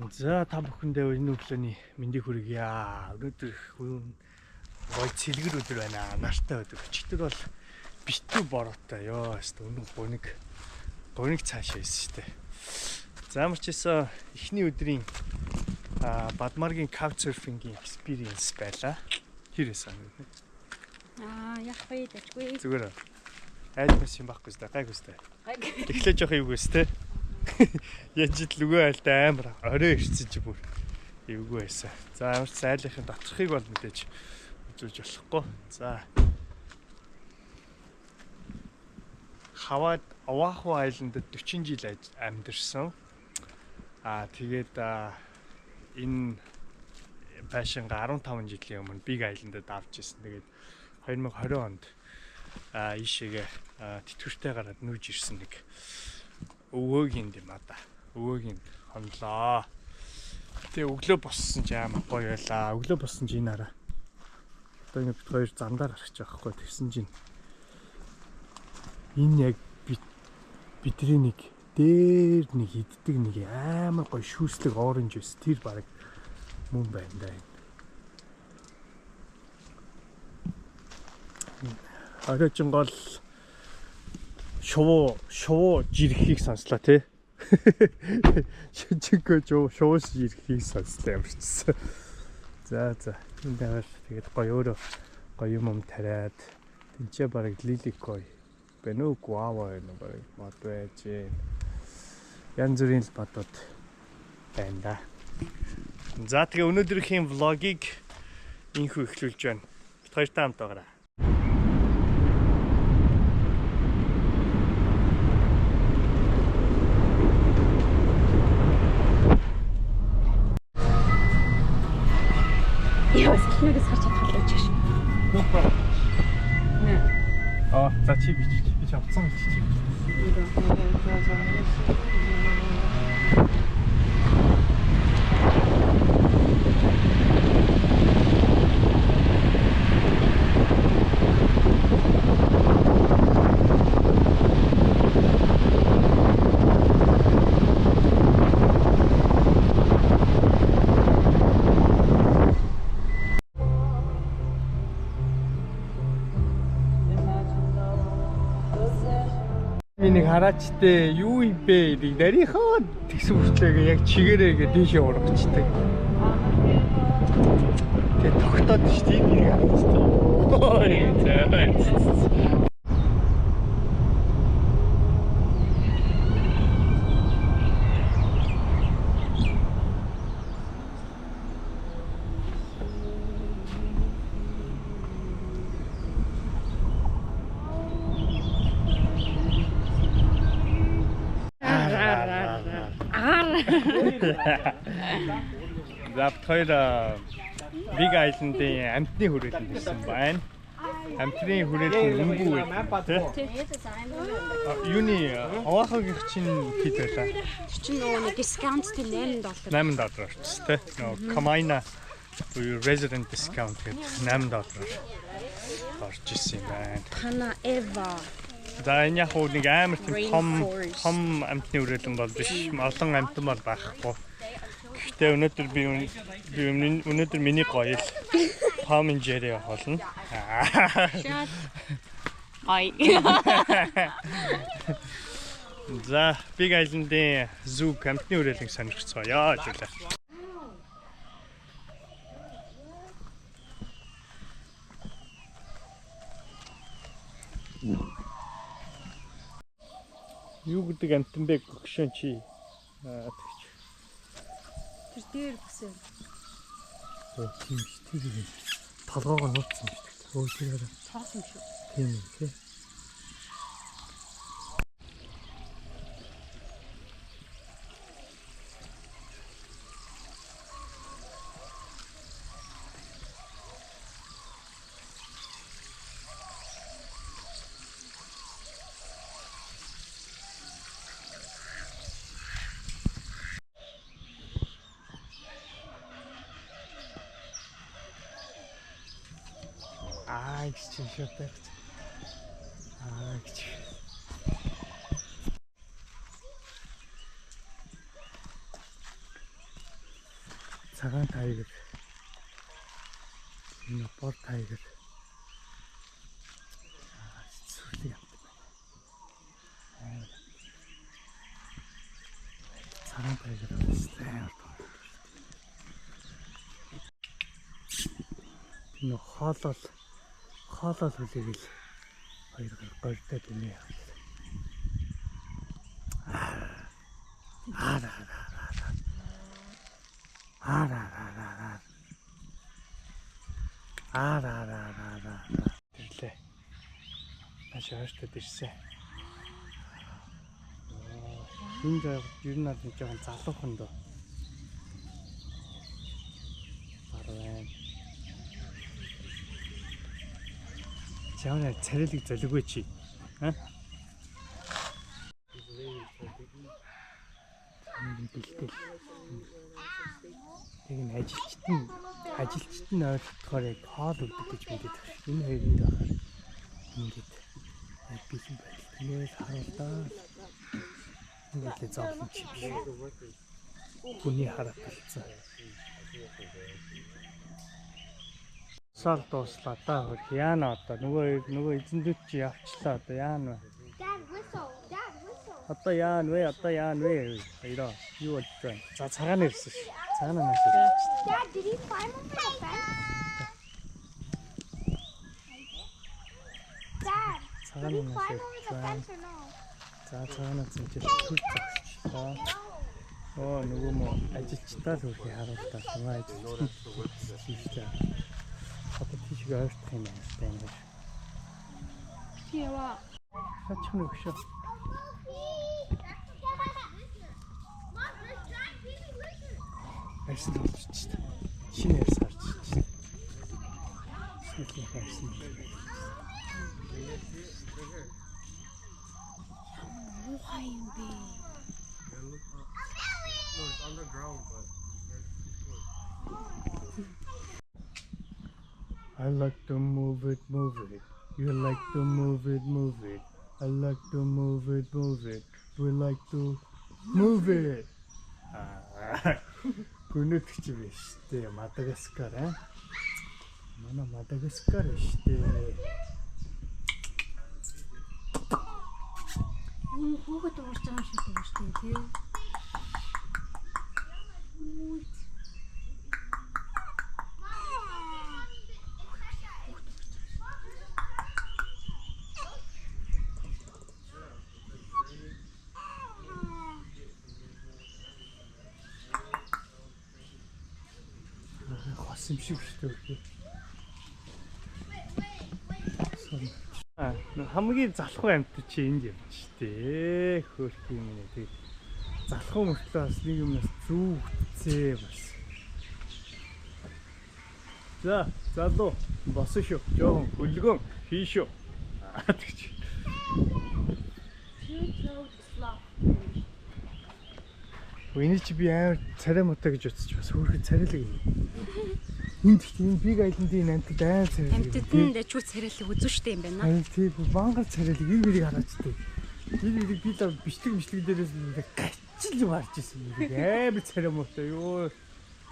За та бүхэндээ энэ өглөөний мэндийг хүргье. Өнөөдөр гоё цэлгэр өдөр байна. Нартай өдөр. Өчигдөр бол битүү бороотой ёо. Өнөө гониг цаашаа ийсэн штэ. За ямар ч байсан эхний өдрийн Бадмаргийн couchsurfing-ийн experience байлаа. Хэрэг санав. Яг гоё дэжгүй. Зүгээр. Айд мэс юм байхгүй зү гайг үстэй. Эхлэж явах юм үстэй. Яаж л үгүй айлтай амар орой ирсэн чи бүр эвгүй байсан. За ямар ч айлынхын доторхыг бол мэдээж үзүүлж болохгүй. За Хаваад Оаху айландд 40 жил амьдэрсэн. Тэгээд энэ байшинга 15 жилийн өмнө Big Island-д авч ирсэн. Тэгээд 2020 онд ийшээгээ тэтгэвртэй гараад нүүж ирсэн нэг өвөөгийн юм да. Өвөөгийн хонлоо. Тэгээ өглөө боссон ч амар гоё байлаа. Өглөө боссон ч энэ хараа. Одоо ингэ бит хоёр замдаар гарч байгаа хгүй тэгсэн чинь энэ яг бидний нэг дээр нэг иддэг нэг амар гоё шүүслэг оранж байсан. Тэр баг мөн байна да. Оройчин гол шувуу жирхийг сонслоо тий. Шижигөө шуус жирхийг сонслоо ямарчсан. За энэ дээр тэгээд гоё өөрөө гоё юм тариад тэнцээ бараг лилик гоё. Бэнүү гуава энэ бараг мод байж. Янз бүрийн л бодод байна да. За тэгээ өнөөдрийн влогийг инхүү эхлүүлж байна. Бид хоёртай хамт байгаарай. Яа, сэтгэлээс харж чадхал байж ш. Нэ. За чи би авцсан чи. Энийг хараачтай юу юм бэ? Нэг нарийнхаа тэгсэн хүртлээ яг чигээрээ дээшээ урагчдаг. Тэгээ тогтоод шүү дээ энийг хараачтай. Ой заа. За хоёр Big Island-ийн амтны хүрээлэнд ирсэн байна. Амтны хүрээлэн өнгөө үү? Юуны Оахугийн чинь хэд байлаа? Чи нөгөө нэг дискаунттэй $8. $8 орчихсон тий. Нөгөө Kamina resident discount гэдэг $8 орж ирсэн юм байна. Хана Эва. За энэ яг нэг амар том амтны хүрээлэн бол биш. Олон амтан бол байхгүй. Гэхдээ өнөөдөр би өнөөдөр миний гоё л Tom and Jerry холно. Ай. За Big Island-ийн zoo амтны хүрээлэнг сонирхцгоё зүйлээ. Юу гэдэг амтан бэ гөгшөн чи? Тэр дээр бүсэн. Тийм шүү дээ. Толгоогоо нууцсан шүү дээ. Өө тэрээр Цаасан шүү. тийм тий. Exchange shot. цагаан тайгэр. Энэ бор тайгэр. Сүрлийн амт байна. Цагаан тайгэр байна. Энэ хоолол хүлээг л хоёр горьтой дүнээ явуулсан. Тэрлээ. Маш ойртод ирсэн. Энэ ер нь нэг жоохон залуухан доо. Барвэн. Чамаа царилэг золиггүй чи. Аа? Бэлтэл. Яг нь ажилчид нь ойлгохоор яг хоол өгдөг гэж мэдээд байна. Энэ хоёрын дахаар ингээд бэлэн байдал. Тэнээс харуулдаа. Ингээд зовлон чи биш. Хүний хараад талцсан. Сар дуслаа та хөр яана одоо нөгөө эзэндүүд чи явчлаа одоо яана вэ? Одоо яана вэ? Хоёроо юу болж байна? За цагаан ирсэн ш. Цагаан наас. Dad, did he climb over the fence? Dad, did he climb over the fence or no? За цагаанаас чинь түр зогсчихлоо. Оо нөгөө мо ажилчдаа л хөрхий харуултаа байгаа ажилчдаа. Одоо тийш ойртох юм байна. Яа. Хачны өгшөө. Арьсан болчихсон. Шинэ арьсан харчихсан. Шинэ арьсан. Муухай юм бэ. No, it's underground, but I like to move it. You like to move it. I like to move it. We like to move it. Гүнэтгэж биш дээ. Мадагаскар аа. Манай Мадагаскар биш дээ. Юу хөөгд уурч байгаа шиг дүүртэй тий. Хос юм шиг шүү дээ. Хамгийн залхуу амьд чи энд явж штэ. Хөөх юм нэ. Тэг залхуу мөртлөө бас нэг юмнаас зүгцээ бас. За, залуу босон шүү. Жохон хөлгөн хийшүү. Тэгч. Үний чи би амар царай муутай гэж утсаж бас хөөрхөн царайлаг юм. Энд тийм биг айландын амтд айл царайлаг. Амтд нь чүү царайлаг үзэн штэ юм байна. Харин тийм мангар царайлаг ирийг хараачтай. Ирийг би л бичлэг дээрээс гачил марж исэн юм. Амар царай муутай юу.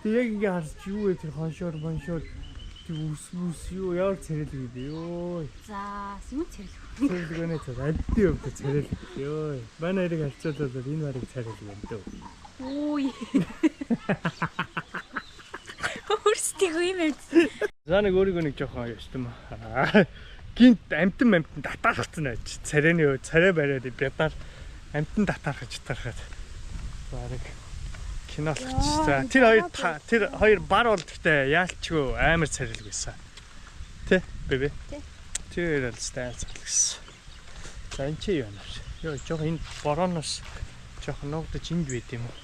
Тэг яг ингэ харж юу вэ тэр хоншоор үс юу яар царайлаг гэдэг юу. За, юу царайлаг. Царайлаг байна цаа. Альдын өвдө царайлаг ёо. Манай хэрэг алцуулаад энэ барыг царайлаг юм дөө. Ой. Өөрсдөө юм. За нэг өөрийгөө нэг жоохон ястам. Гинт амтан татаархсан байж. Царайны царай бариад бядаар амтан татаархаж тарахад. Бараг кинолч. За тэр хоёр бар бол гэхдээ яалчгүй амар царилэг байсан. Тэ бэбэ. Тэ. Тэр л стайл царилгсэн. За энэ чи юу юм бэ? Йоо жоохон энэ борооноос жоохон ногдож энд байд юм уу?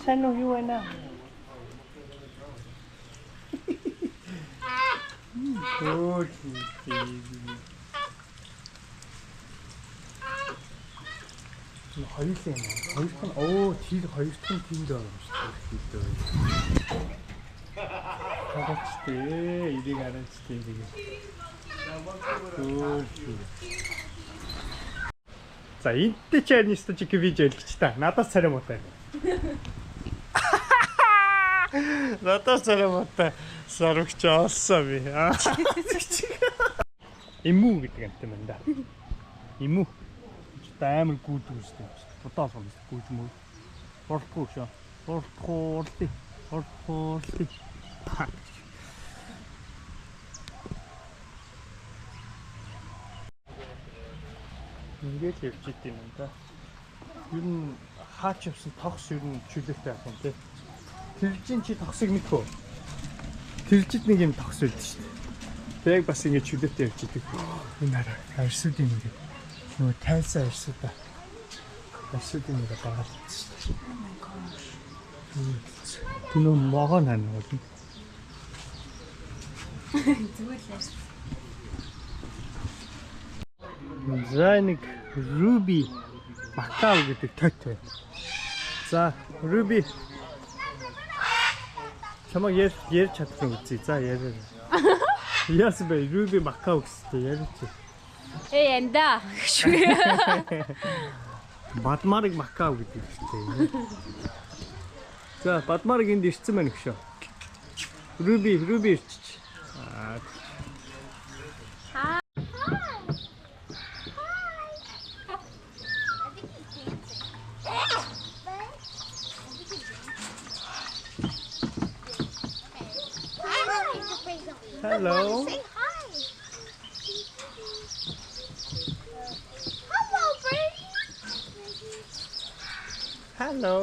Сайн уу юу вэ? Good. Хоёулаа юм. Хоёрхан тэр хоёрхан тиймд байгаа юм шүү дээ. Хараач эдийг хараач тийм. За энтэй ч арнистай чи видео хэлчих та. Надаас царай муутай. Надад царамтай сарвч олсон би. Имүү гэдэг юм байна да. Имүү. Амар гүйдэг үстэй. Бодоол юм гүйдмүү. Орхгүй шээ. Орхгүй. Ингээд явж идэв юм да. Ер нь хаач явсан тогс ер нь чөлөөтэй байх юм тий. Тэржин чи тогсыг мэдхүү. Тэржид нэг юм тогс үлдсэн шүү дээ. Тэг бас ингэ чөлөөтэй явж идэг. Энэ хараа арьсууд юм ингээд. Нөгөө тайлсан арьсууд та. Арьсууд юм байгаа шүү дээ. Oh my gosh. Түнөө могоо нанууд. Зүгээр л арьс. За нэг Ruby Macau гэдэг тот байна. За Ruby чамаа ярьж чадсан үзье. За яриа. Яс бэ Ruby Macau гэстэй ярьж. Янда. Бадмарыг Macau гэдэг шүү дээ. За Бадмарыг энд ирсэн байна гэшөө. Ruby ирчих. Hello. Say hi. Hello, Brady. Hello.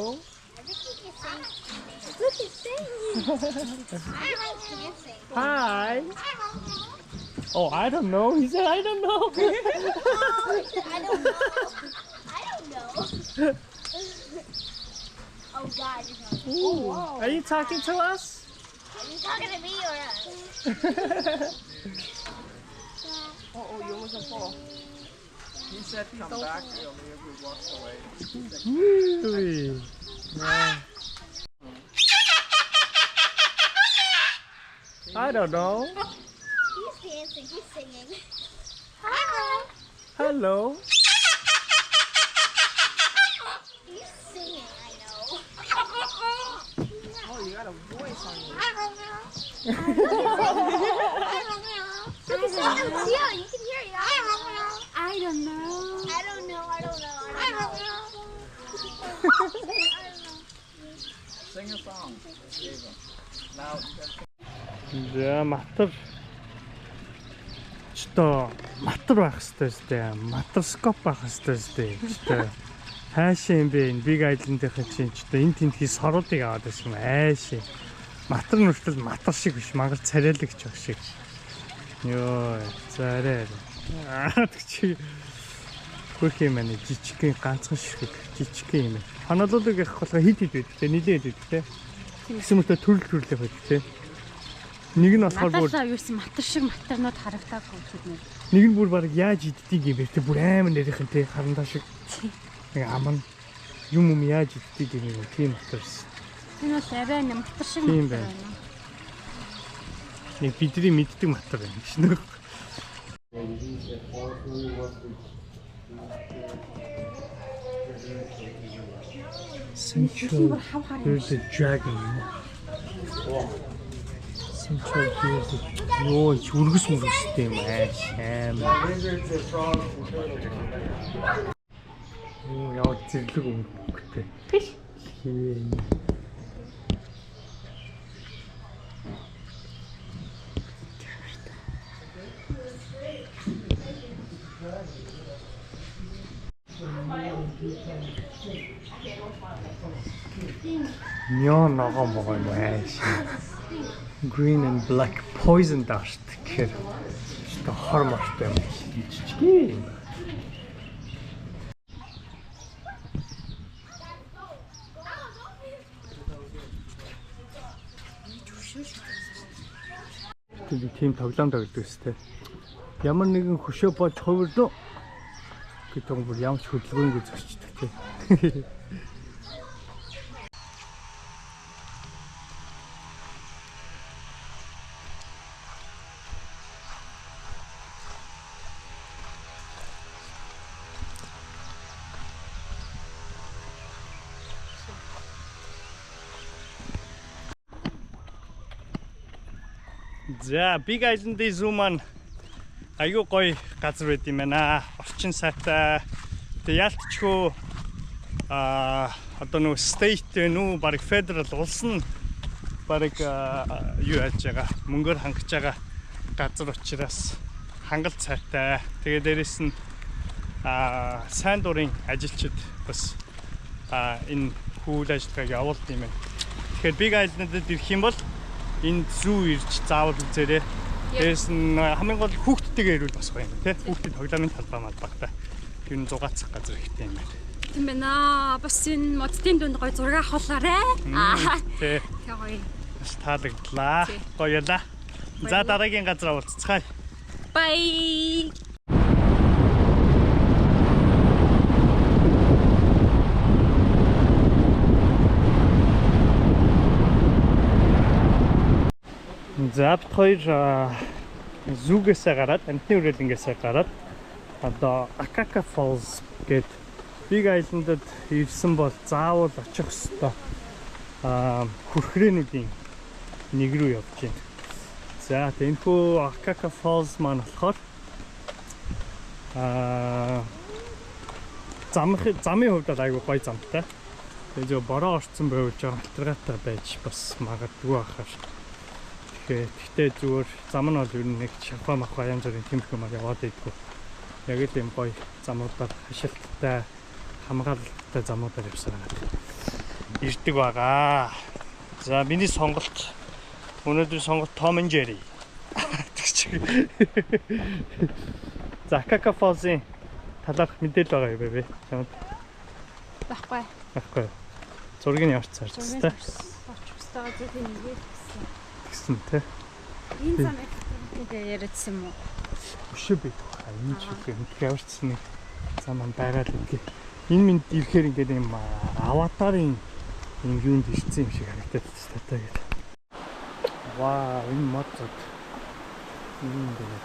Look, he's singing. I like dancing. Hi. Hi, Mom. Oh, I don't know. He said I don't know. Oh, he said, I don't know. I don't know. Oh, God. Ooh. Are you talking to us? Are you talking to me or us? You almost gonna fall. He said come back to me if we walked away. Really? Yeah. I don't know. He's dancing. He's singing. Hi. Hello. He's singing, I know. Oh, you got a voice on you. I don't know. Look, he's singing too. You can hear it. I don't know. I don't know. I don't know. I don't know. Sing a song. Ava. Now you gotta sing. За матар что матар байх хэвээр матроскоп байх хэвээр что хайшаа юм бэ энэ Big Island-ийн чинь что энэ тентхий соруудыг аваад байсан юм айшаа матар нүртэл матар шиг биш мангар царайлагч байх шиг ёо зарай чи хөрх юм аа жижигхэн ганцхан ширхэг жижигхэн юм ханалуулыг явах болохоор хид байдаг те нилээд байдаг те гэсэн мэт төрөл байдаг те нэг нь болохоор бүр Надад юусэн матар шиг матарнууд харагдаагүй гэдэг нь. нэг нь бүр баг яаж иддэг юм бэ те бүр амар нэрийнхэн те харандаа шиг нэг аман юм яаж иддэг юм бэ тийм матарс Энэ бол арай нэг матар шиг Тийм матар байна. байна. нэг бидний мэддэг матар байна гэж нэг Central here's the dragon. Central here's the ёо үргэс үргэстэй юм аа. Lizards are frogs. Яа зэрлэг өнгөтэй. Тийм. Neon ногоо могоо юм ааш. Green and black poison dart гэхээр ч хор мортой юм. Жижиг юм. Би тийм тоглоом тоглодог өстэй. Ямар нэгэн хөшөө болж хувирлоо гэдэг юм бүр ямар ч хөдөлгөөнгүй зөрчдөг тий. За, Big Island-ийн зүү маань аюу гоё газар байт юм байна. Орчин сайтай. Тэгээ яалтчгүй одоо нөгөө state нүү баг federal улс нь баг юу яаж байгаа мөнгөөр хангаж байгаа газар учраас хангалт сайтай. Тэгээ дээрэс нь сайн дурын ажилчид бас энэ хүл ажиллагааг явуулд юм байна. Тэгэхээр Big Island-д ирэх юм бол энэ зүү ирж заавал үзээрэй. Дээрэс нь хамгийн гол хүүхдтэйгээ ирвэл бас гоё юм тий. Хүүхдэд тоглоомын талбай малбагтай. Тэр нь зугаацах газар ихтэй юм байна. Тийм байна. Бас энэ модтын дунд гоё зураг авахлаарэ. Тий. Тэгээ гоё. Бас таалагдлаа. Гоёлаа. За дараагийн газар уулзцгаая. Bye. За бид хоёр зүүгээсээ гараад амтны үрэлэнгээсээ гараад одоо Akaka Falls гээд Big Island-д ирсэн бол заавал очих ёстой хүрхрээнүүдийн нэг рүү явж байна. За тэнхүү Akaka Falls маань болохоор замын хувьд бол айгүй гоё замтай. Тэгээ зөв бороо орцсон байвал жоо альтернатив байж бас магадгүй ахаар. Гэхдээ зүгээр зам нь бол ер нь нэг шавхаа махаа янз бүрийн тэмхүү маар яваад идэггүй. Яг л юм гоё замуудаар хашилттай хамгаалалттай замуудаар явсараад ирдэг байгаа. За миний сонголт өнөөдөр сонголт Tom and Jerry. За Akaka Falls-ийн талаарх мэдээлэл байгаа юу бэ? Чамд Баггүй. баггүй. Зургийг явуулж цаарч та. Очвстаа зөв нэгээд Гэсэн тий. энэ зам ихтэй яриадсан юм уу? Өшөө би энэ ч үгүй яварчсан нэг зам байгаа л үгүй. Энэ минь ирэхээр ингээд юм аватарын юм юунд ирсэн юм шиг харагдаад байна та гээд. Вау, энэ модод. Энэ дээ.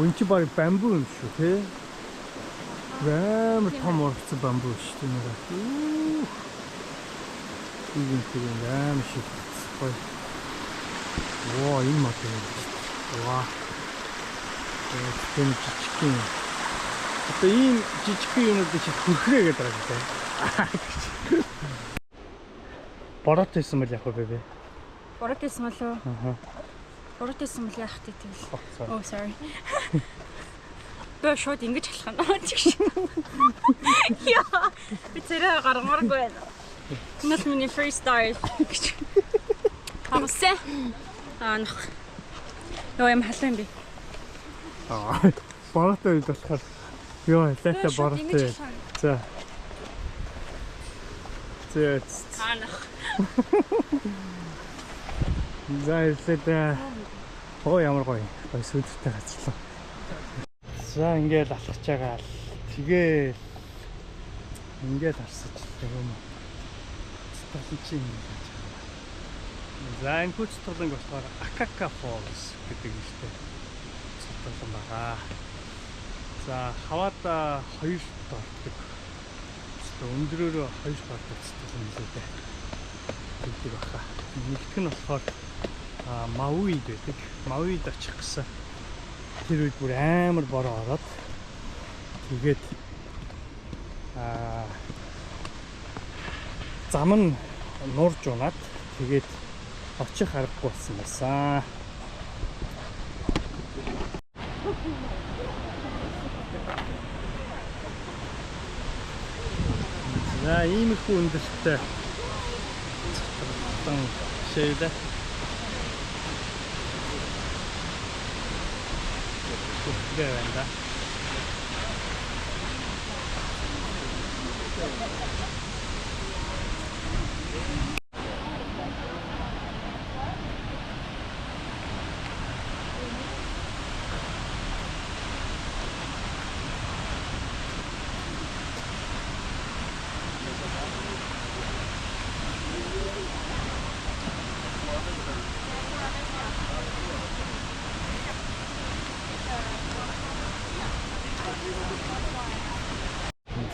Үнэч баг бамбуу юм шүү тий. Амар том ургац бамбуу шүү дээ нэр. Тийм амар шиг. Ой. Воо, энэ мод юм. Ваа. Энэ жижиг юм. Одоо ийм жижиг юмнууд чи хүрхрээ гэдэг байгаа тийм. Борот байсан бол яг уу бэ? Борот байсан болов уу? Аха. Борот байсан бол яах вэ тэгэл. Oh, Oh, sorry. Бөө шууд ингэж халах нь чиг. Яа. Би тэрэ гармааргүй байна. Not many free stars. Хамсаа. Нөх. Юу юм халуун би. Бороттой үед болохоор ёо, лайта бороттой. За. Зэт. Нөх. За ирлээ. Оо ямар гоё. Гоё сүдтэй газарлаа. За ингээл алхаж байгаа л. Тэгээ ингээл харсаж юм. Стасын чинь ингэж байгаа. За энэ хүч тоглоом болохоор Akaka Falls гэдэг юм шүү дээ. Тоглоом байгаа. За хаваада 2 дордог. Өндрөөрөө 2 дордог юм лээ дээ. Тэгдэг баха. Нэгдүг нь болохоор Мауид байдаг. Мауид очих гэсэн. Тэр үед бүр амар бороо ороод тэгээд зам нь нурж унаад тэгээд очих аргагүй болсон байсан. За ийм их өндөртэй шэйдэ. Гэнда.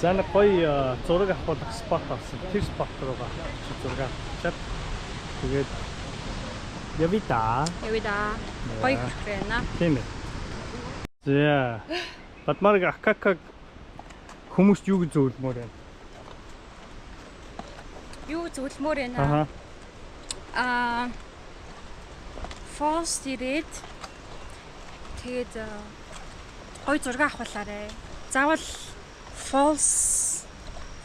За нэг гоё зураг авах спот авсан. Тэр спот руугаа зураг авчаад тэгээд 여기다. 여기다 гоё хүрхрээ байна. Тийм ээ. За. Бадмарыг акакаг хүмүүс юу гэж зөвлөмөр байна? Юу зөвлөмөр байна? Аха. Falls ирээд тэгээд гоё зураг авахлаарэ. Заавал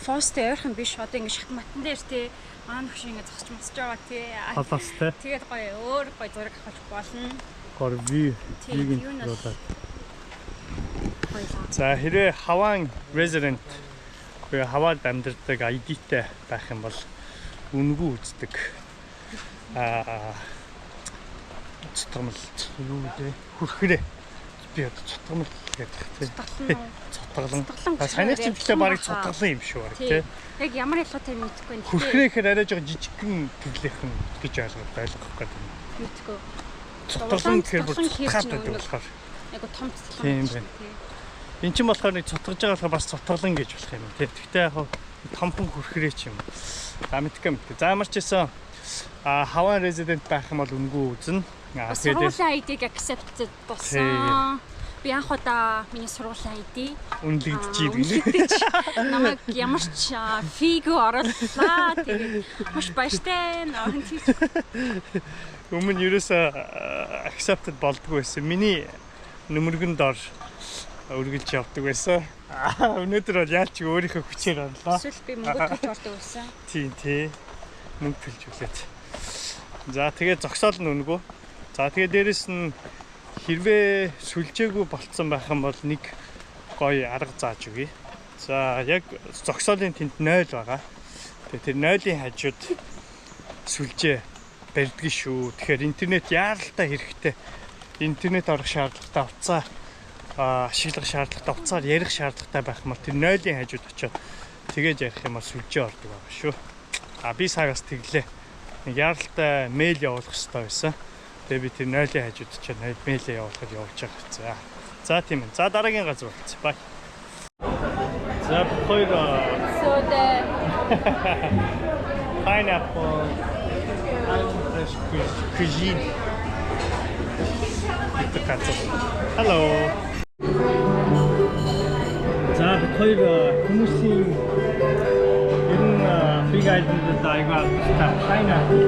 Falls-тэй ойрхон биш. Одоо ингэ шахматан дээр тий маань хөш ингэ зогсож мосч байгаа тий. Халаастай. Тэгээд гоё өөр гоё зураг авах болно. Гор view. Тийм, View-ийг юу нь болоод. Гоё. За хэрвээ Хаваан resident буюу Хаваад амьдардаг ID-тэй байх юм бол үнгүй үздэг. Цотгомл юу вэ? Хүрхрээ. Би одоо цотгомл гэдэг тийм. Цотглон. Санийх чимчтэй барыг цотглон юм шүү баг тийм. Яг ямар ялгаатай мэдхгүй нэ. Хүрхрээхээр арай жоо жижигхэн тэглэхэн гэж ойлгох гэдэг юм. Мэдхгүй. Цотглон гэхээр бүр цотгаад байдаг болохоор. Яг том цотглон. Тийм байна. Энд чинь болохоор нэг цотгож байгаа болохоор бас цотглон гэж болох юм тийм. Гэхдээ яг томхон хүрхрээ ч юм. За мэдгүй. За ямар ч гэсэн Хаваан resident байх юм бол үнгүй үзнэ. Сургуулийн ID-г accepted болсон. Би анх удаа миний сургуулийн ID үнэлэгдэж юм. намайг ямар ч фиг орууллаа. Тэгээд маш баяртай. Өмнө ерөөсөө accepted болдгоо байсан. Миний нөмөргөн дор өргөж явдаг байсан. Өнөөдөр бол яалч өөрийнхөө хүчээр орлоо. Эсвэл би мөнгө төлж ордог байсан. Тийм тий. Мөнгө төлж үлээд. За тэгээд зогсоол нь өнгөө. За тэгээд дээрэс нь хэрвээ сүлжээгүй болцсон байх юм бол нэг гоё арга зааж өгье. За яг зогсоолын тэнд 0 байгаа. Тэгээд тэр 0-ийн хажууд сүлжээ барьдгийг шүү. Тэгэхээр интернет яаралтай хэрэгтэй. Интернет орох шаардлагатай, уцаа ашиглах шаардлагатай, уцаар ярих шаардлагатай байх юм бол тэр 0-ийн хажууд очиод тэгэж ярих юм бол сүлжээ ордог байгаа шүү. Би сагаас тэглээ. Нэг яаралтай мэйл явуулах хэрэгтэй байсан. Тэгээ би тэр 0-ийн хажууд очиод мэйлээ явуулахад явуулж байгаа. За тийм ээ. За дараагийн газар болцсон. Бай. За хоёр Soda. Pineapple fresh cuisine. Ito газар. Hello. За хоёр хүмүүсийн ер нь big island-д аягаа pineapple.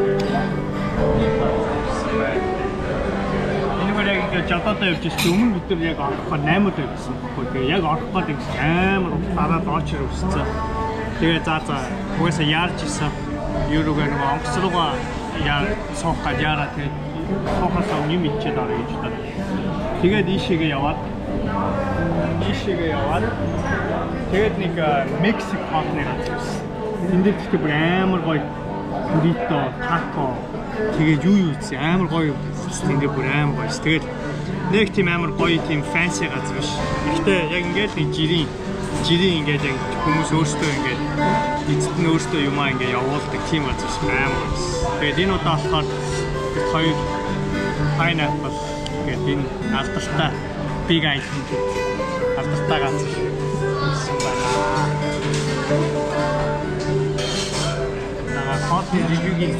Яг жадаад явж ирсэн өмнө бид нар яг орохоор 8 удаа байсан байхгүй. Тэгээ яг орохоор ингэж амар дараад орч ирсэн. Тэгээ за угаасаа яарч исэн. Юуруугаар нэг онгоц руугаа суух гэж яараа тэгээд суухаас юм ичээд орё гэж бодоод. Тэгээд ийшээгээ яваад тэгээд нэг Мексик хотны газар байсан. Энд дээр гэхдээ бүр амар гоё буррито, тако тэгээд юу ийсэн амар гоё ингээд бүр амар гоё. Тэгээд нэг тийм амар гоё тийм фэнси газар биш. Гэхдээ яг ингээд нэг жирийн ингээд яг хүмүүс өөрсдөө ингээд эцэд нь өөрсдөө юмаа ингээд явуулдаг тийм газар амар гоё. Тэгээд энэ удаа болохоор хоёр pineapple гэдэг энэ алдартай big island алдартай газар байна. Хотын ревюгийн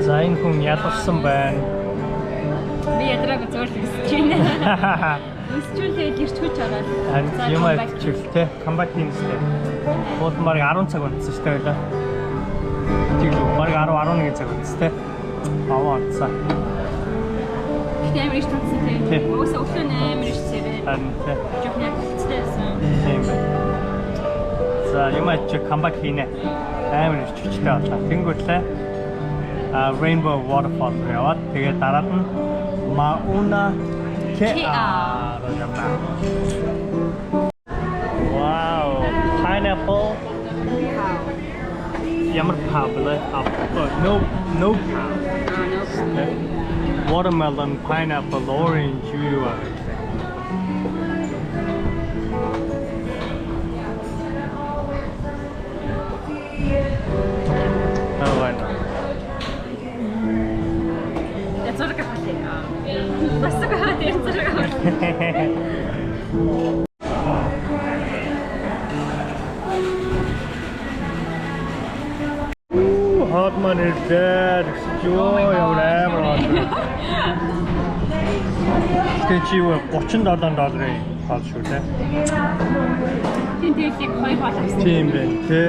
за энэ хүн ядарсан байна. Би ядраг зөрлөж байна. Үсчүүлээд ирчгүүч ороод. Юм авчихвэ. Comeback хиймстэй. Бод марыг 10 цаг унтсан шүү дээ. Тэглүү марыг 10-11 цаг унтсан те. Аваа унтсан. Гэхдээ амар их татсан те. Уусаа өглөө 8 их цэвэр. Харин те. Жоохон яг хэцээсэн. Тийм байна. За юм авчих comeback хийнэ. Амар их хүчтэй боллоо. Тэнгүүтлээ Rainbow Waterfall яваад тэгээд дараад нь Mauna Kea. Wow, pineapple. Ямар пабле? No. Watermelon, pineapple, orange, юу аа. Басаг хаад юм зэрэг. Hot man is dead. Юу ямар амар хот. Тэчив $37 хол шүү дээ. Тийм тийм хоёр хол авсан. Тийм байна тий.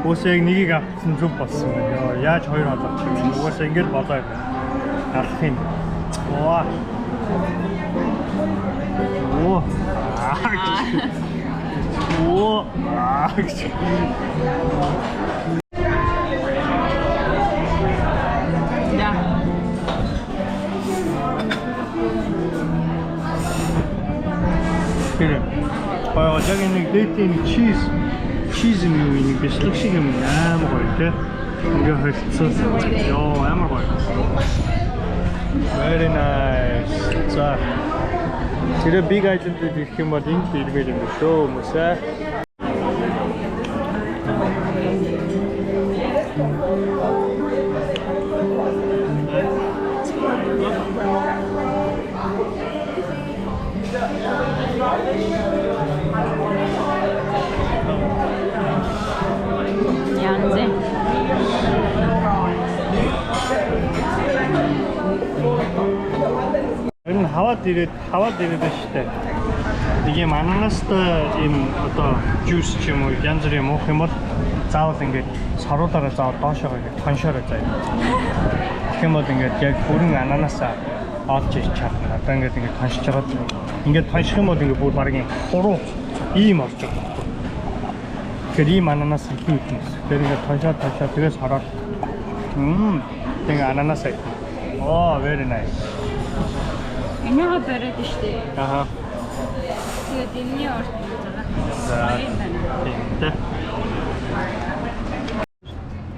Уусаа яг нэгийг авсан зүг болсон байна. Йоо яаж хоёр хол авчих юм. Уусаа ингэж болоо юм. Алах юм. Оо. Оо. Оо. 그래. 봐요, 저기 있는 데이팅 치즈 뮤이 비슷한 식은 아무 걸게. 이거 했어. 요 아무 걸. Very nice. 자, 지금 big item들 이렇게 뭐 인기 이렇게 좀 show 무사. Энэ хаваад ирээд штэ. Игээ ананастай ийм одоо жуус ч юм уу янз бүрийн муух юм бол заавал ингээд саруулаараа заавал доошоо ингээд тоншоороо заяа. Тэгэх юм бол ингээд яг бүрэн ананасаа олж ич чадна. Одоо ингээд тоншиж байгаа. Ингээд тонших юм бол ингээд бүр багын хуруу ийм орж байгаа. Тэгэхээр ийм ананас илүү юм. Тэр ингээд тоншоо тэгээс хараад тэгээ ананасаа. Oh, very nice. Энэгээ бариад штэ. Аха. Тэгээд энэний орд байгаа.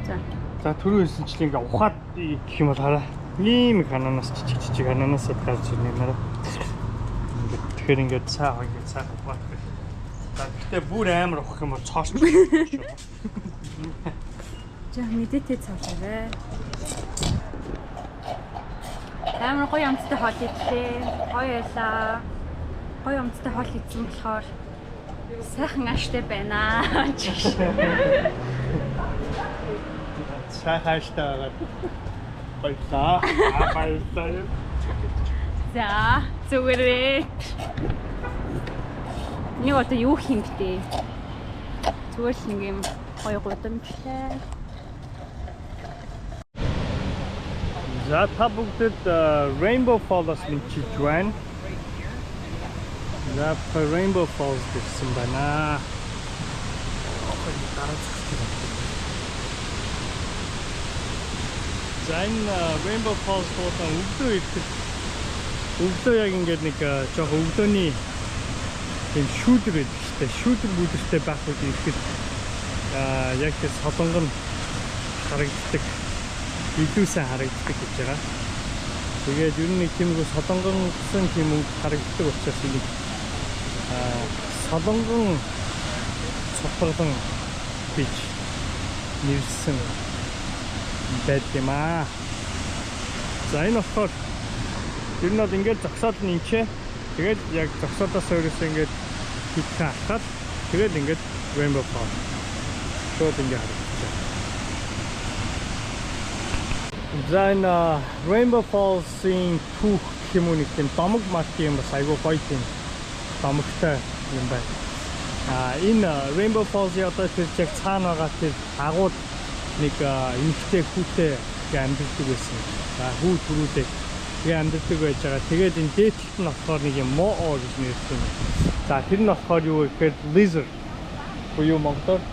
За. За түрүү хэлсэнчлэн ингээ ухаад гэх юм бол хараа. Ийм их ананас жижиг ананасад гарч ирнэ нэрэ. Тэгэхээр ингээд цаа ухаад. За гэтээ бүр амар ухах юм бол цоорч. За мэдээтэй цаашаа. Амар гоё амттай хоол идлээ. Гоё ялаа. Гоё амттай хоол идсэн болохоор сайхан аштай байна. Сайхан аштай байгаа. Баярлаа. Баярлаа. За, зүгээрээ. Нэг одоо юу хиймтэй? Зүгээр л нэг юм гоё гудамжлаа. За та бүгдэд Rainbow Falls мэдчиж байна. За Rainbow Falls гэсэн байна. За энэ Rainbow Falls хотон өвдөө яг ингээд нэг жоохон өвдөөний юм шүүдэр байдаг шүү дээ. Шүүдэр бүдэртэй байх үед ихэд яг тэр солонгон харагддаг. Илүү сайн харагддаг гэж байгаа. Тэгээд ер нь тиймгүй солонгон гэсэн тийм үг харагддаг учраас нэг солонгон цоцорлон гэж нэрсэн байт юм аа. За энэ болохоор ер нь бол ингээд зогсоод нэмчээ. Тэгээд яг зогсоодоос өөрөөсөө ингээд хитхэн хатаад тэгээд ингээд Rainbow Falls шууд ингээд харагдаж. За энэ Rainbow Falls-ийн түүх хүмүүний тийм домог мат юм бас айгүй гоё тийм домогтой юм байна. Энэ Rainbow Falls-ийн одоо тэр яг цаана байгаа тэр агууд нэг эмхтэй хүүтэй амьддаг байсан. Хүү түрүүдээ амьддаг байж байгаа. Тэгээд энэ дээдлэлт нь болохоор нэг юм moo гэж нэрсэн. За тэр нь болохоор юу гэхээр lizard буюу монголоор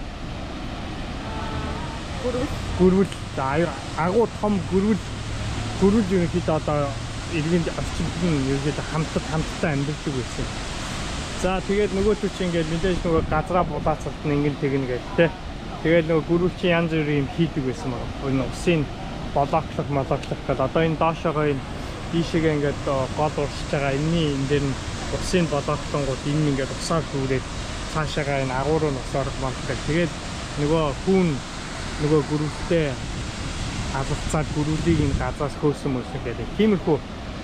гүрвэл агуу том гүрвэл ерөнхийдөө одоо иргэнд орчимд нь ерөнхийдөө хамтдаа амьддаг байсан. За тэгээд нөгөө төч ингээд мэдээж нөгөө газраа булаацалт нь ингээд тэгнэ гэдэг те. Тэгээд нөгөө гүрвэлчин янз бүрийн юм хийдэг байсан байна. Энэ усын болооклох гэдэг. Одоо энэ доошоогоо энэ ийшээгээ ингээд гол урсж байгаа энэний энэ дээр нь усын болооклонгууд энэ ингээд усаар дүүрээд цаашаага энэ агуу руу носоор болдог. Тэгээд нөгөө гүрвэлтэй алцаад гүрвлийг энэ газраас хөөсөн мөсөн гэдэг. Тиймэрхүү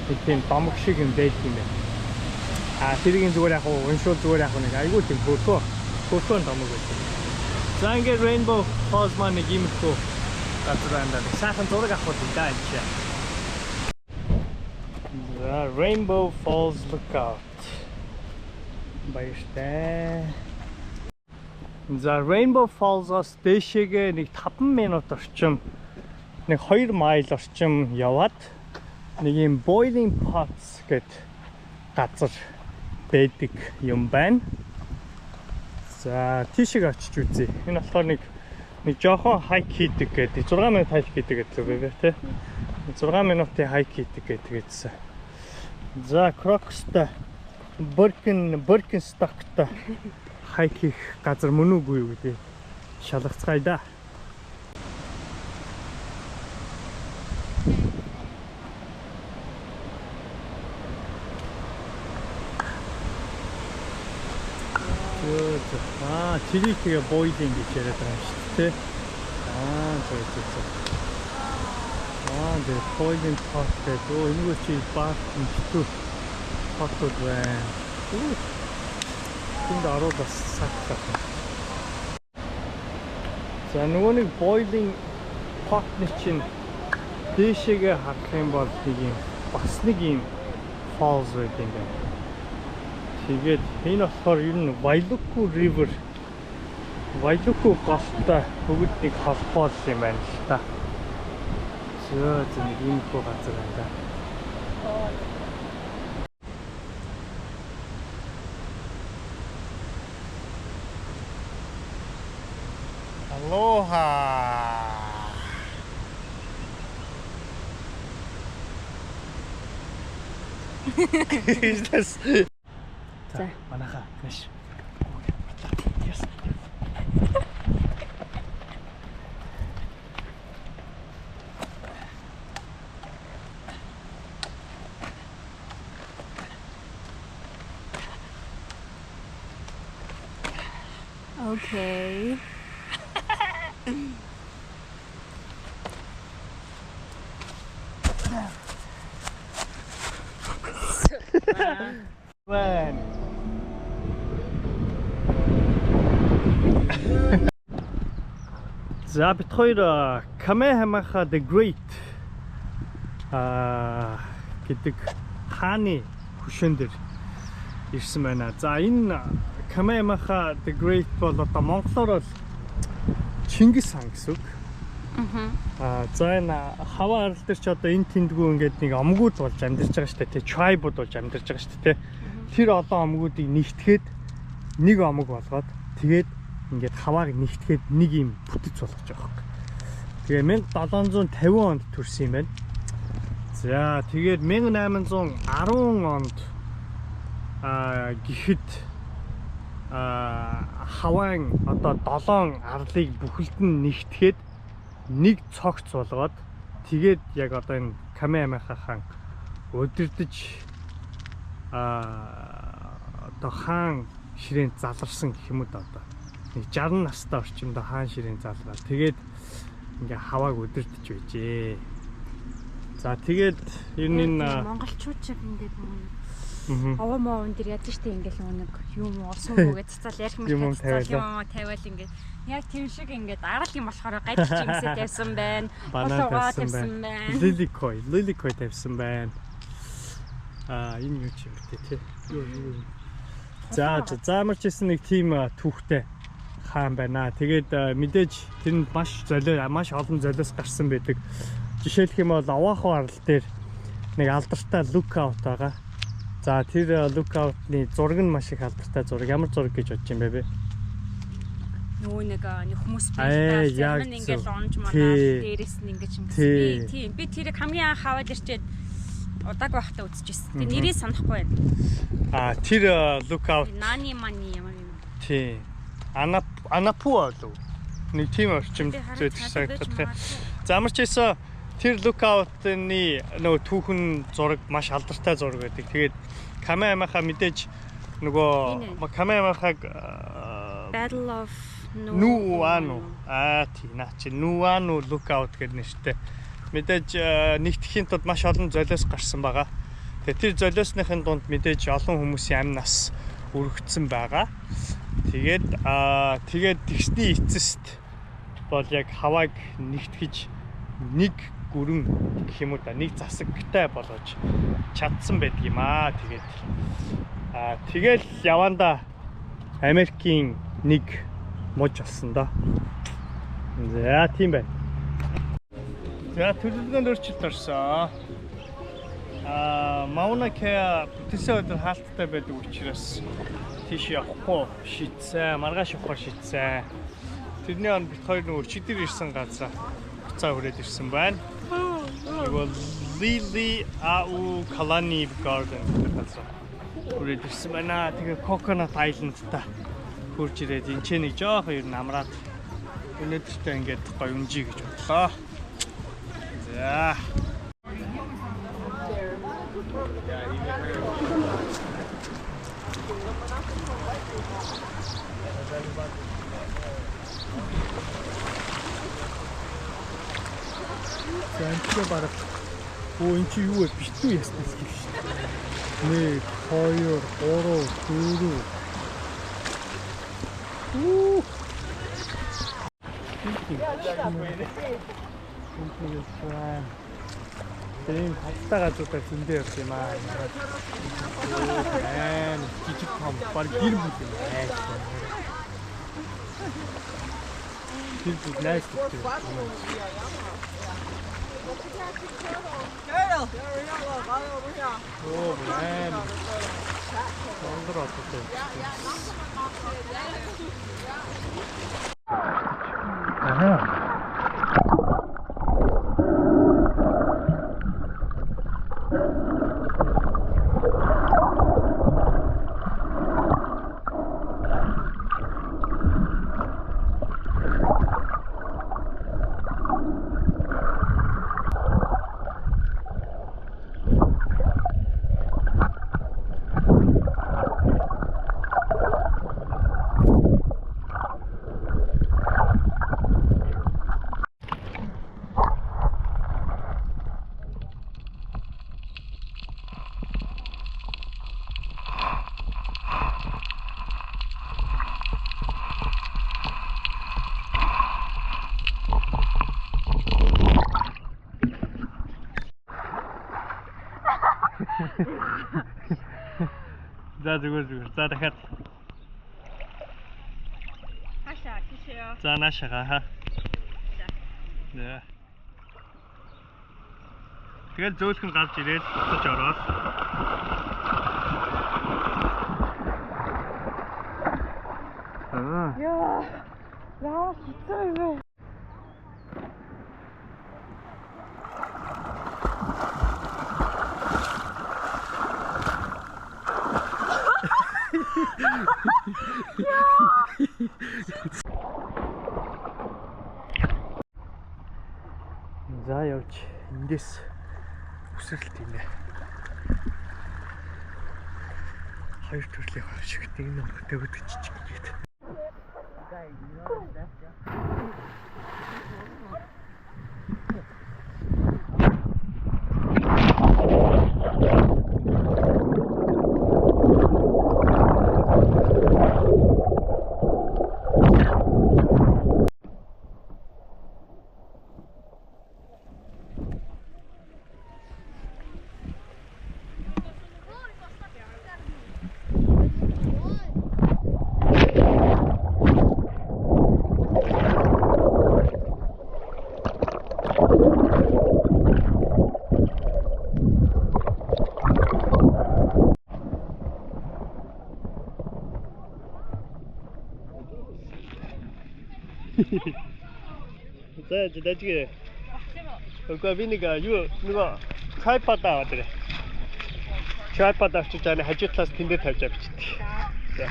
нэг тийм домог шиг юм байт юм байна. Тэрийг зүгээр яг уншуул зүгээр яг нэг айгүй тийм хөрхөө домог байдаг. За ингээд Rainbow Falls маань нэг иймэрхүү газар байна. Сайхан зураг авах уу даа энэ. За Rainbow Falls Lookout. Баяртай. За Rainbow Falls-оос дээшээгээ нэг 5 минут орчим нэг 2 майл орчим яваад нэг юм Boiling Pots гэд газар байдаг юм байна. За тийшээ очиж үзье. Энэ болохоор нэг жоохон хайк хийдэг гэдэг 6 минут хайк хийдэг гэдэг үү те. 6 минутын хайк хийдэг гэдгээдсэн. За Crocs-та Birkenstock-та хайк хийх газар мөн үгүй юу гэдэг шалгацгаая да. Тэрийг тэгээ boiling гэж яриад байгаа юм шүү дээ. The boiling pot гэдэг. Энийг чи баах юм шүү. Потод байна. Тэнд аруу бас сахтаа. За нөгөө нэг boiling pot-ны чинь дээшээгээ харах юм бол нэг юм бас нэг юм falls байдаг юм байна. Тэгээд энэ болохоор ер нь Wailuku River Wailuku голтой бүгд нэг холбоол юм байна л та. Зөө нэг юм хөө газар байна да. Aloha. Is this? За манайха маш. Yes. Okay. Man. За бид хоёр Kamehameha the Great гэдэг хааны хөшөөн дээр ирсэн байна. За энэ Kamehameha the Great бол одоо монголоор бол Чингис хаан гэсэн үг. За энэ хаваа арал дээр ч одоо энэ тэндгүү ингээд нэг омгууд болж амьдарч байгаа шүү дээ. Tribe-уд болж амьдарч байгаа шүү дээ. Тэр олон омгуудыг нэгтгэхэд нэг омог болгоод тэгээд ингээд хавааг нэгтгэхэд нэг юм бүтэц болгож байгаа юм. Тэгээ 1750 онд төрсэн юм байна. За тэгээд 1810 онд гэхэд хаваан одоо 7 арлыг бүхэлд нь нэгтгэхэд нэг цогц болгоод тэгээд яг одоо энэ Kamehameha хаан өдөрдөж одоо хаан ширээнд заларсан гэх юм уу одоо нэг 60 настай орчимдоо хаан ширээнд залраад тэгээд ингээ хавааг өдөрдөж байжээ. За тэгээд ер нь энэ монголчууд ч ингээд овоо моон дээр ядаж штэ ингээл нэг юм суугаад цацал ярих юм тавиал ингээд яг тийм шиг ингээд арал юм болохоор гайч чимсээ тавьсан байна. Болоогоо тавьсан байна. Лиликой тавьсан байна. Энэ юу ч юм бэ те. За замарчсэн нэг тийм түүхтэй хаан байна. Тэгээд мэдээж тэр нь маш олон золиос гарсан байдаг. Жишээлх юм бол Овааху арал дээр нэг алдартай lookout байгаа. За тэр lookout-ны зураг нь маш их алдартай зураг. Ямар зураг гэж бодож юм бэ? Нөгөө нэг хүмүүс байна. Яг ингээд онж манаа дээрээс нь ингээд юм. Тийм. Би тэрийг хамгийн анх хаваад ирчээд удааг байхдаа үзчихсэн. Тэгээ нэрээ санахгүй байна. Тэр lookout Nani Mani ямар юм. Тийм. Анапуа лөө. Нэг тийм орчим зүйдсэн. Замарчээсээ тэр lookout-ны нөгөө түүхэн зураг маш алдартай зураг байдаг. Тэгээд Kamehameha мэдээж нөгөө Kamehameha-г Battle of Nuuanu Nuuanu lookout гэдэг нэртэй. Мэдээж нэгтгэхийн тулд маш олон золиос гарсан байгаа. Тэгээд тэр золиосныхын дунд мэдээж олон хүмүүсийн амь нас өргөцсөн байгаа. Тэгээд тэгсний эцэст бол яг хавааг нэгтгэж нэг гүрэн гэх юм уу да нэг засагтай болгож чадсан байдаг юм аа. Тэгэл яванда Америкийн нэг муж болсон доо. За тийм байна. За төлөвлөгөөнд өөрчлөлт орсон. Mauna Kea бүтээсэн өдөр хаалттай байдаг учраас тийш явахгүй шийдсэн. Маргааш явахаар шийдсэн. Тэрний он бит хоёр нөгөө чидэр ирсэн газар буцаа хүрээд ирсэн байна. Тэгвэл Lily Au Kalani Garden гэдэг газар хүрээд ирсэн байна. Тэгээ Coconut Island-та хурж ирээд энэ ч нэг жоох ер нь амраад өнөөдөртөө ингээд гоё унжий гэж бодлоо. За. За энэ бараг энэ чи юу вэ? Битүү яснаас гэх шүү дээ. 1 2 3 4 тийм хаттай газруудаар зөндөө явж юм аа. Жижиг том баг гэр бүл юм аа. Тэр бүл найс гэдэг. Oh man. Wonder what it is. За зүгээр. За дахиад. Хашаа тийшээ. За наашаага хаа. За. Тэгэл зөөлхөн гарч ирээд буцаж ороод. Яа. Яа, хэцүү юм. За явж эндээс үсрэлтийнэ. Хоёр төрлийн хор шиг нэг нөхөтэй өдөж чичгээд. За дэжгээ. Өгөө би нэг юу нөгөө tripod аваад ирээ. Tripod авчиж байгаа хажуу талаас тэндээ тавьж авчихдээ. За.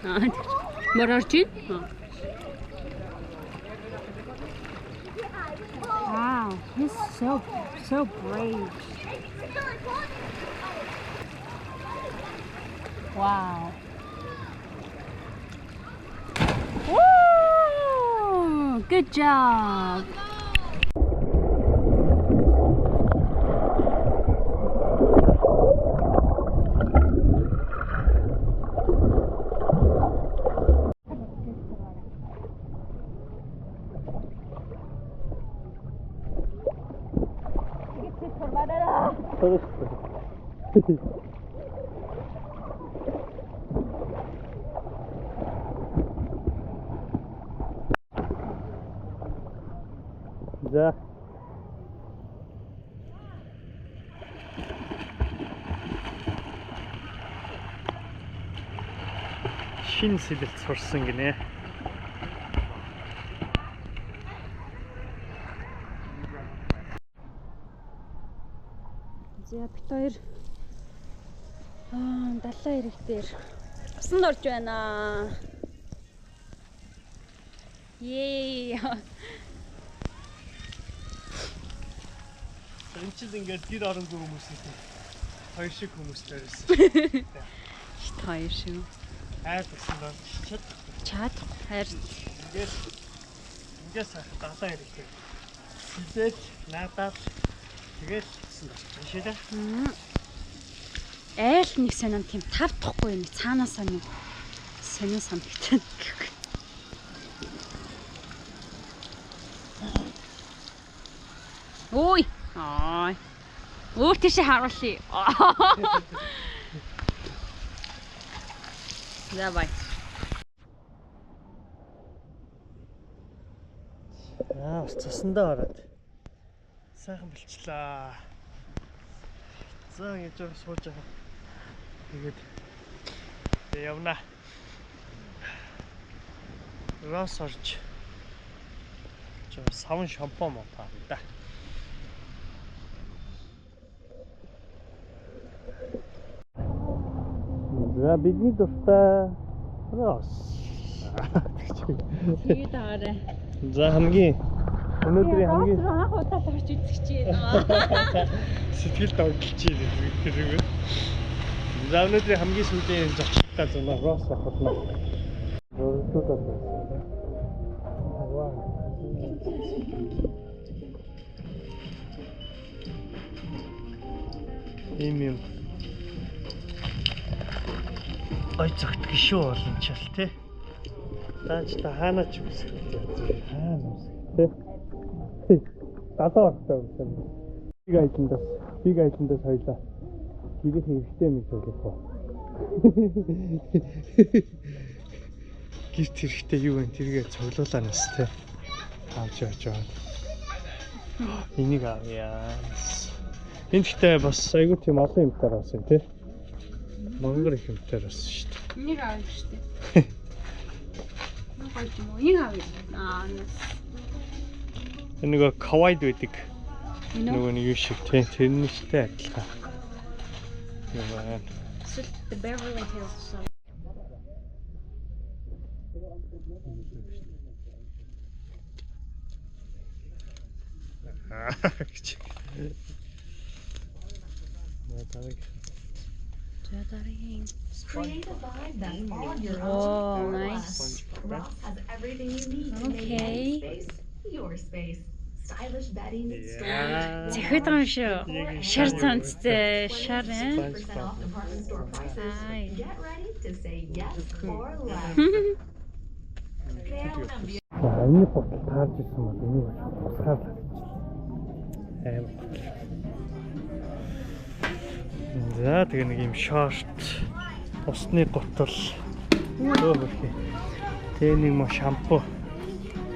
Мөр орж ийн? Wow, he's so brave. Wow. Woo! Good job. За. Шин сэлэлт сурсан гинэ. За бит хоёр далайн ирэх дээр усанд орж байна. Yay! Энэ чинь ингээд гэр оронгүй хүмүүс их хоёр шиг хүмүүс байсан. Шит хоёр шиг. Айд гэсэн бол Чад хайр. Ингээд сайхан далайн ирэхтэй. Хизээд надад тэгээд шилээ. Айл нэг санаа тийм тавдахгүй нэг цаанаасаа нэг сонин санагдаад. Ой. Ай. Өөр тийш харуулъя. Давай. Бас цусандаа ороод сайхан болчлаа. За ингэж сууж байгаа. Тэгээд явна. Рос орж. Савн шампан мопаа да. За бидний дуртай Рос. Тэгээд аарай. За хамгийн өнөөдрийн хамгийн анх удаа л орж үзэж байна. сэтгэл догдолж байна. За өнөөдрийн хамгийн сүүлийн зочдтой зуна Рос ахлаа. Өөртөө ийм ой цагт гişүү боломжтой тий. Даач та хаана ч үсэх тий. Хаана үсэх тий. Дадаартай үсэн. Big Island-аас хоёлаа гэрийн хэрэгтэй мэд болох уу. Гэрт хэрэгтэй юу вэ? Тэргээ цуглуулаа нэс тий. Авч явж байгаа. Энийг авъя. Энд ихтэй бас айгүй тийм олон юмтай болсон тий. Монгол их юмтай болсон шүү дээ. Энийг авъя шүү дээ. Нэг юм уу? Энийг авъя. Нэг кавайд байдаг. Нөгөө нэг юу шиг тий. Тэрнийхтэй адилхан. Яа. The Beverly Hills. Create a vibe that's on your Oh, own. nice. Ross has everything you need to make Okay. your space. Stylish bedding, Yeah. Зэхэд юм шүү. Шар цанцтай шар ээ. 20% off department store prices. Ай. Get ready to say yes or less. Энэ бодлоо таарж ирсэн бол энийг усгаад аим. За тэгээ нэг юм шорт, усны гутал. Өө хөрхий. Тэгээ нэг мо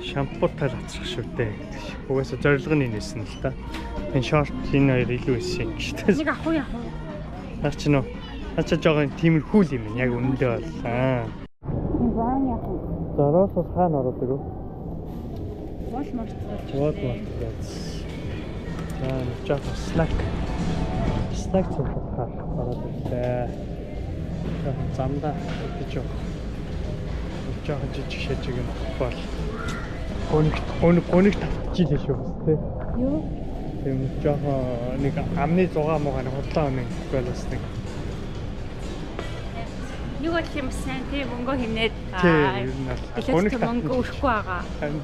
шампутай лацрах шүү дээ. Угаасаа зорилго нь энэсэн л та. Энэ шорт энэ хоёр илүү исэн юм шүү дээ. Нэг ах уу яах вэ? Наач нөө. Ачаа жоохон тиймэрхүү юм яг үнэндээ бол. Ван яах вэ? Зараас хаана ороод ирв? Walmart. За нэг жоохон снак цуглах ороод ирлээ. Жоохон замдаа идэж явах. жоохон жижиг шажиг юм бол гониг тавчилээ шүү бас тий. Юу? Тийм жоохон нэг амны 6 муугаар худлаа өнө гэвэл бас нэг Юу гэх юм сайн тий мөнгө хийнээд тий ер нь гониг мөнгө өрөхгүй байгаа. харин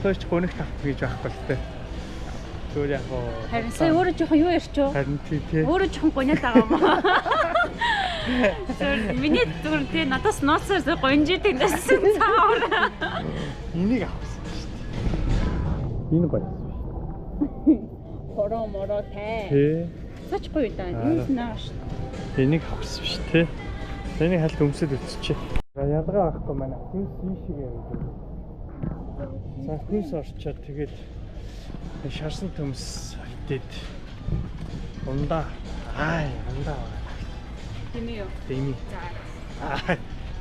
тооч гониг тавт гэж байхгүй л тий. Зүгээр яг гоо Харин сая өөрөө жоохон юу ярьчөө? харин тий. Өөрөө жоохон гониад байгаа юм аа. Зөв миний зүгээр тий надаас ноцоор гонжид ингэсэн цаавар. Энийг авсан шүү дээ. Энэ гоё. Моро тай. Тий. Сач гоё даа. Энэ нааш. Энийг авсан шүү дээ. Энийг хальт өмсөд үтчихээ. Ялгаа байхгүй манай. Хүнс ийшээ яваад. За хүнс орчоод тэгээд шарсан төмс хитээд ундаа ундаа Тийм үү? Дими. За.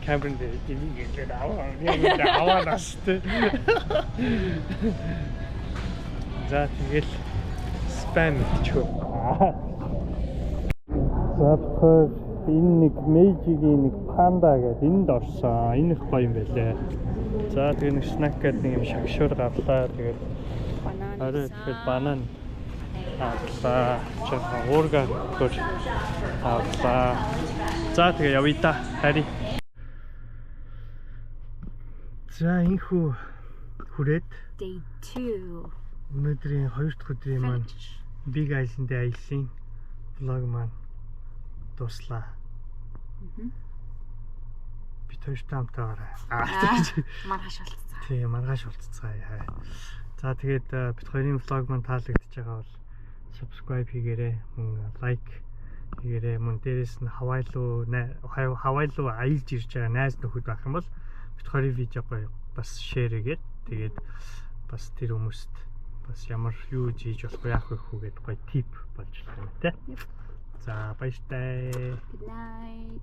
Камерын дээр дими гэдэг аваа настай. За тэгэл спам ичүү. За тэгэхээр энэ нэг Meiji-гийн нэг панда гэдэг энд орсон. Энэ их гоё юм байлээ. За тэгээ нэг snack гэдэг нэг юм шагшуур гарлаа. Тэгээд арай ихэд банан авлаа. Жаахан уурга хөр авлаа. За тэгээ явъя та. Хари. За инхүү хүрээд Day 2. өнөөдрийн 2 дахь өдрийн маань Big Island-ийн аяллаа влог маань дуслаа. Би төвштэй хамтаагаарай. Маргааш болцсон. Тийм, маргааш болцгаая. За тэгээд бид хоёрын влог маань таалагдж байгаа бол subscribe хийгээрэй, мөн лайк хийгээрэй, мөн дээрээс нь Хавай руу аялж ирж байгаа найз нөхөд байх юм бол бид хоёрын видеогоо бас share хийгээд тэгээд бас тэр хүмүүст бас ямар юу хийж болох яах вэ хөөгээд гоё тип болж байна те. За баяртай. Good night.